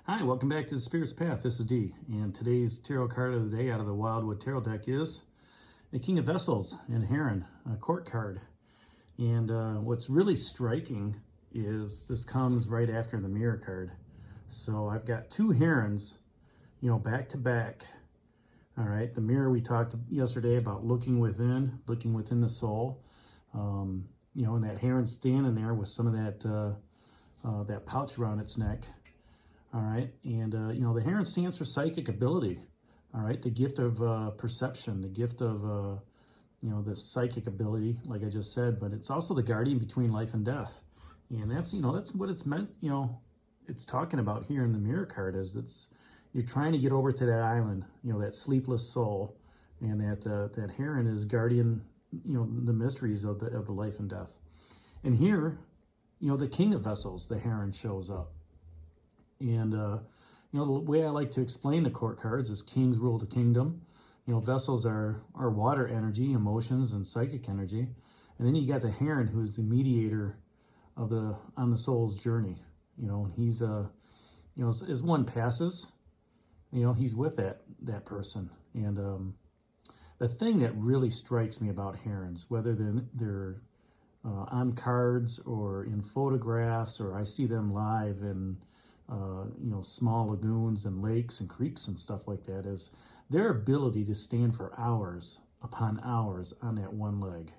Hi, welcome back to the Spirit's Path. This is D, and today's tarot card of the day out of the Wildwood Tarot deck is the King of Vessels and Heron, a court card. And what's really striking is this comes right after the Mirror card. So I've got two herons, back to back. All right, the Mirror we talked yesterday about looking within the soul. And that heron standing there with some of that pouch around its neck. All right, and the heron stands for psychic ability. All right, the gift of perception, the gift of the psychic ability, like I just said. But it's also the guardian between life and death, and that's what it's meant. It's talking about here in the Mirror card is you're trying to get over to that island, that sleepless soul, and that heron is guardian, the mysteries of the life and death. And here, the King of Vessels, the heron, shows up. And, the way I like to explain the court cards is kings rule the kingdom. Vessels are water energy, emotions, and psychic energy. And then you got the heron, who is the mediator on the soul's journey. He's, as one passes, he's with that person. And the thing that really strikes me about herons, whether they're on cards or in photographs, or I see them live in small lagoons and lakes and creeks and stuff like that, is their ability to stand for hours upon hours on that one leg.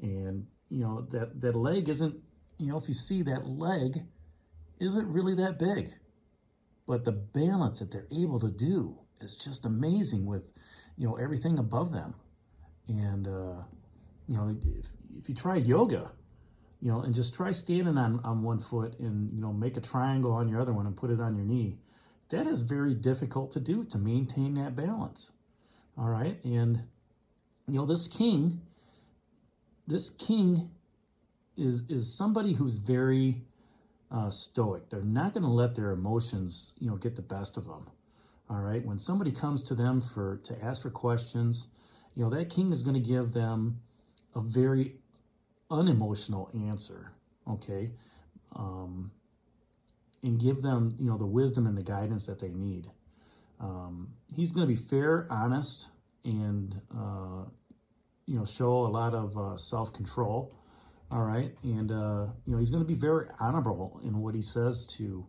And, that leg isn't, if you see that leg isn't really that big, but the balance that they're able to do is just amazing with, everything above them. And, if you tried yoga, and just try standing on one foot and, make a triangle on your other one and put it on your knee. That is very difficult to do, to maintain that balance. All right. And, this king is somebody who's very stoic. They're not going to let their emotions, get the best of them. All right. When somebody comes to them to ask for questions, that king is going to give them a very unemotional answer, okay, and give them, the wisdom and the guidance that they need. He's going to be fair, honest, and, show a lot of self-control, all right, and, he's going to be very honorable in what he says to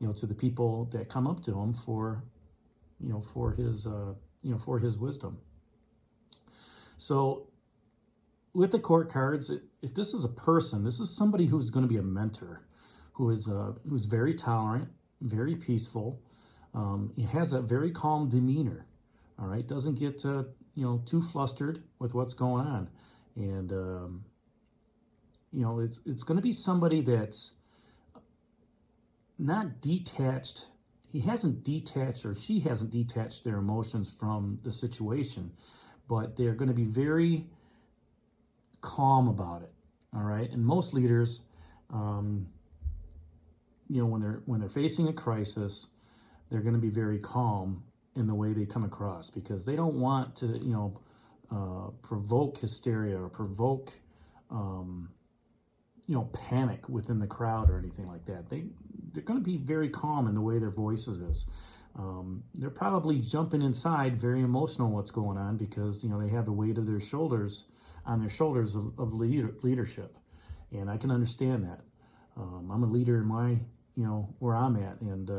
the people that come up to him for his wisdom. So, with the court cards, if this is a person, this is somebody who's going to be a mentor, who's very tolerant, very peaceful. He has a very calm demeanor. All right, doesn't get too flustered with what's going on, and it's going to be somebody that's not detached. He hasn't detached, or she hasn't detached their emotions from the situation, but they're going to be very calm about it. All right, and most leaders, when they're facing a crisis, they're going to be very calm in the way they come across, because they don't want to provoke hysteria or provoke panic within the crowd or anything like that. They're going to be very calm in the way their voices is. They're probably jumping inside, very emotional what's going on, because they have the weight of their shoulders on their shoulders of leadership. And I can understand that. I'm a leader in my, where I'm at. And,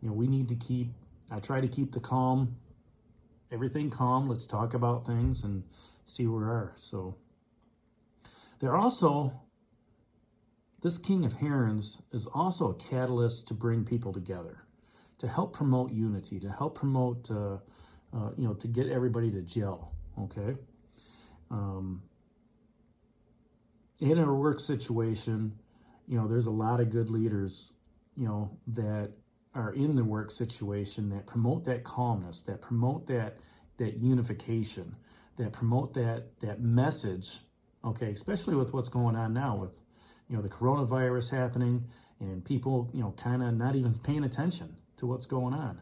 we need to I try to keep everything calm. Let's talk about things and see where we are. So this King of Herons is also a catalyst to bring people together, to help promote unity, to help promote, to get everybody to gel. Okay. In a work situation, there's a lot of good leaders, that are in the work situation that promote that calmness, that promote that unification, that promote that message, okay, especially with what's going on now with, the coronavirus happening and people, kind of not even paying attention to what's going on,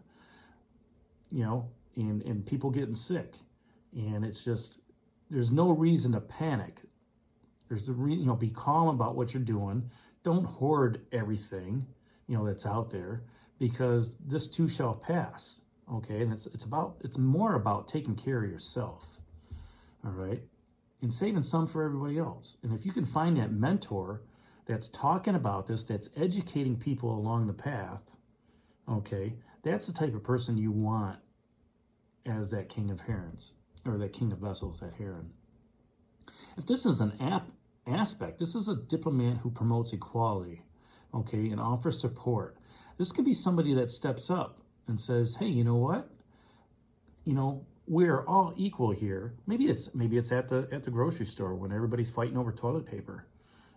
and people getting sick. And it's just, there's no reason to panic. There's be calm about what you're doing. Don't hoard everything, that's out there, because this too shall pass. Okay, and it's more about taking care of yourself. All right, and saving some for everybody else. And if you can find that mentor that's talking about this, that's educating people along the path, okay, that's the type of person you want as that king of herons, or that king of vessels, that Heron. If this is an aspect, this is a diplomat who promotes equality, okay, and offers support. This could be somebody that steps up and says, hey, you know what? You know, we're all equal here. Maybe it's at the grocery store when everybody's fighting over toilet paper.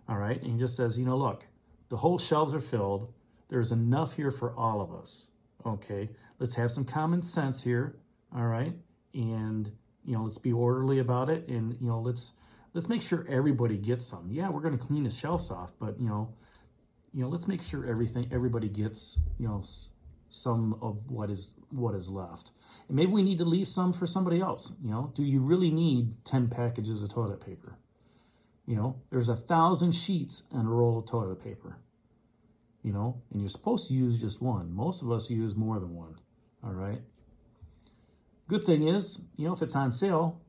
All right, and he just says, you know, look, the whole shelves are filled. There's enough here for all of us. Okay, let's have some common sense here. All right, and you know, let's be orderly about it, and you know, let's make sure everybody gets some. Yeah, we're going to clean the shelves off, but you know, let's make sure everybody gets, you know, some of what is left. And maybe we need to leave some for somebody else. You know, do you really need 10 packages of toilet paper? You know, there's 1,000 sheets and a roll of toilet paper. You know, and you're supposed to use just one. Most of us use more than one. All right. Good thing is, you know, if it's on sale,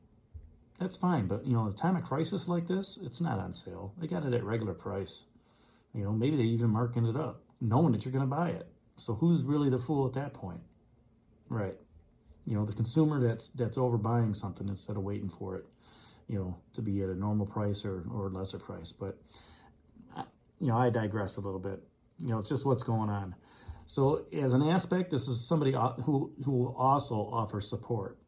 that's fine. But, you know, at a time of crisis like this, it's not on sale. They got it at regular price. You know, maybe they even marking it up, knowing that you're going to buy it. So who's really the fool at that point? Right. You know, the consumer that's overbuying something instead of waiting for it, you know, to be at a normal price or lesser price. But, you know, I digress a little bit. You know, it's just what's going on. So as an aspect, this is somebody who will also offer support.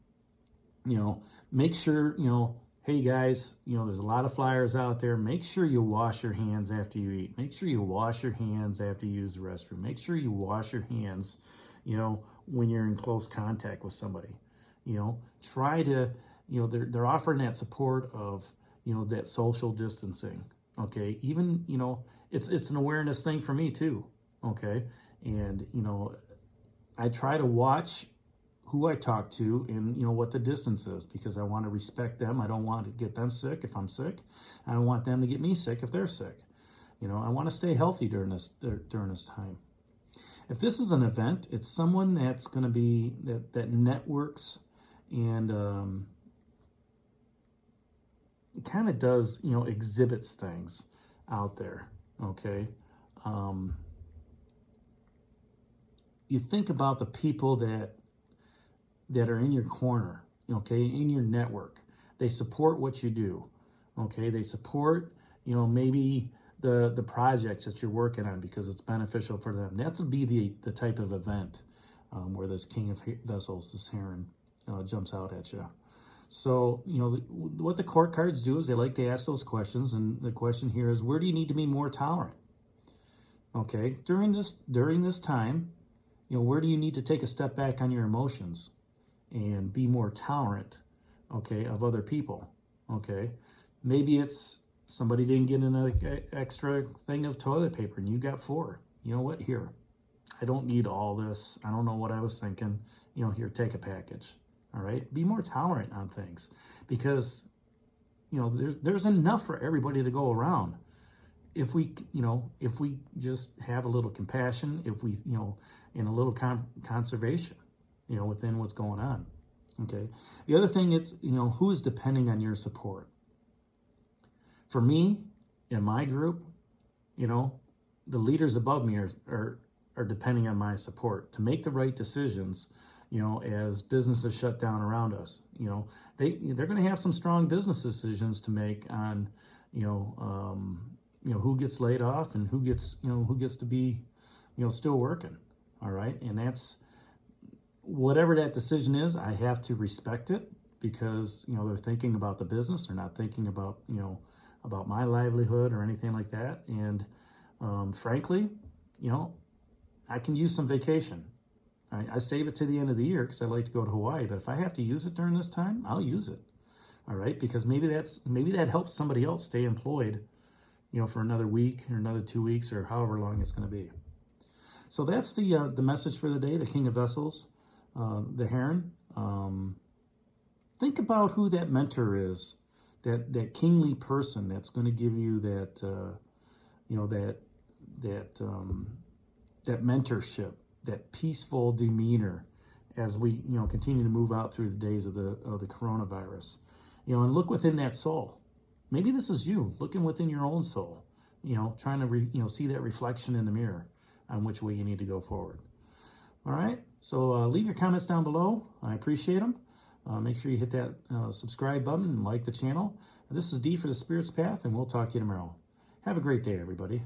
You know, make sure, you know, hey guys, you know, there's a lot of flyers out there. Make sure you wash your hands after you eat. Make sure you wash your hands after you use the restroom. Make sure you wash your hands, you know, when you're in close contact with somebody. You know, try to, you know, they're offering that support of, you know, that social distancing. Okay, even, you know, it's an awareness thing for me too. Okay, and you know, I try to watch who I talk to and, you know, what the distance is, because I want to respect them. I don't want to get them sick if I'm sick. I don't want them to get me sick if they're sick. You know, I want to stay healthy during this time. If this is an event, it's someone that's going to be that networks and kind of does, you know, exhibits things out there. Okay. You think about the people that are in your corner, okay, in your network. They support what you do, okay? They support, you know, maybe the projects that you're working on because it's beneficial for them. That would be the type of event where this king of vessels, this Heron, jumps out at you. So, you know, what the court cards do is they like to ask those questions, and the question here is, where do you need to be more tolerant? Okay, during this time, you know, where do you need to take a step back on your emotions and be more tolerant, okay, of other people, okay? Maybe it's somebody didn't get an extra thing of toilet paper and you got 4. You know what? Here, I don't need all this. I don't know what I was thinking. You know, here, take a package, all right? Be more tolerant on things because, you know, there's enough for everybody to go around. If we just have a little compassion, if we, you know, and a little conservation, you know, within what's going on. Okay. The other thing is, you know, who's depending on your support? For me, in my group, you know, the leaders above me are depending on my support to make the right decisions, you know, as businesses shut down around us. You know, they're going to have some strong business decisions to make on, you know, who gets laid off and who gets to be, you know, still working. All right. And that's, whatever that decision is, I have to respect it because, you know, they're thinking about the business. They're not thinking about, you know, about my livelihood or anything like that. And frankly, you know, I can use some vacation. I save it to the end of the year because I like to go to Hawaii. But if I have to use it during this time, I'll use it. All right. Because maybe that helps somebody else stay employed, you know, for another week or another 2 weeks or however long it's going to be. So that's the message for the day, the King of Vessels, the Heron. Think about who that mentor is, that kingly person that's going to give you that, you know, that mentorship, that peaceful demeanor as we, continue to move out through the days of the coronavirus. And look within that soul. Maybe this is you looking within your own soul, trying to see that reflection in the mirror on which way you need to go forward. All right, so leave your comments down below. I appreciate them. Make sure you hit that subscribe button and like the channel. This is D for the Spirit's Path, and we'll talk to you tomorrow. Have a great day, everybody.